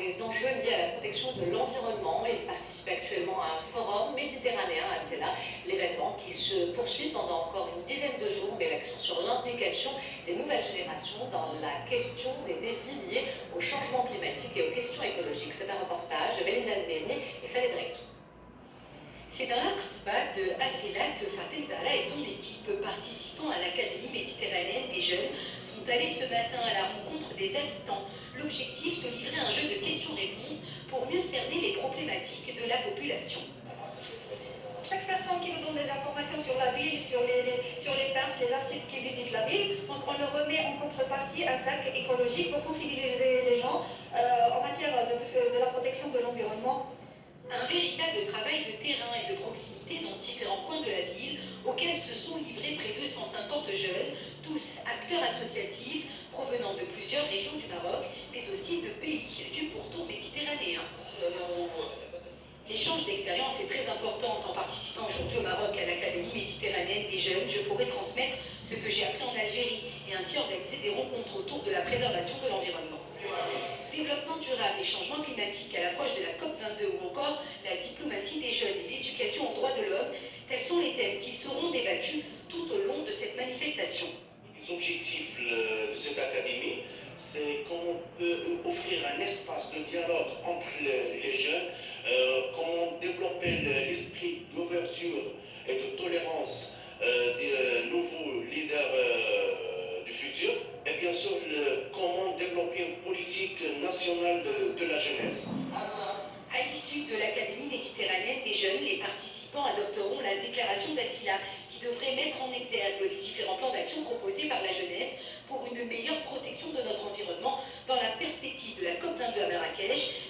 les enjeux liés à la protection de l'environnement. Il participe actuellement à un forum méditerranéen à Cela, l'événement qui se poursuit pendant encore une dizaine de jours, met l'accent sur l'implication des nouvelles générations dans la question des défis liés au changement climatique et aux questions écologiques. C'est un reportage de Belinda Nbeni et Khaled Reitou. C'est dans l'Aqsba de Asela que Fatem Zahra et son équipe, participant à l'Académie méditerranéenne des jeunes, sont allés ce matin à la rencontre des habitants. L'objectif, se livrer à un jeu de questions-réponses pour mieux cerner les problématiques de la population. Chaque personne qui nous donne des informations sur la ville, sur les peintres, les artistes qui visitent la ville, donc on leur remet en contrepartie un sac écologique pour sensibiliser les gens en matière de la protection de l'environnement. Un véritable travail de terrain et de proximité dans différents coins de la ville, auxquels se sont livrés près de 150 jeunes, tous acteurs associatifs provenant de plusieurs régions du Maroc, mais aussi de pays du pourtour méditerranéen. L'échange d'expériences est très important. En participant aujourd'hui au Maroc à l'Académie méditerranéenne des jeunes, je pourrai transmettre ce que j'ai appris en Algérie et ainsi organiser des rencontres autour de la préservation de l'environnement. Développement durable et changement climatique à l'approche de la COP22 ou encore la diplomatie des jeunes et l'éducation aux droits de l'homme, tels sont les thèmes qui seront débattus tout au long de cette manifestation. Les objectifs de cette académie, c'est qu'on peut offrir un espace de dialogue entre les jeunes, comment développer l'esprit d'ouverture et de tolérance des nouveaux leaders du futur, et bien sûr comment développer une politique nationale de la jeunesse. À l'issue de l'Académie méditerranéenne des jeunes, les participants adopteront la déclaration d'Asila qui devrait mettre en exergue les différents plans d'action proposés par la jeunesse pour une meilleure protection de notre environnement dans la perspective de la COP22 à Marrakech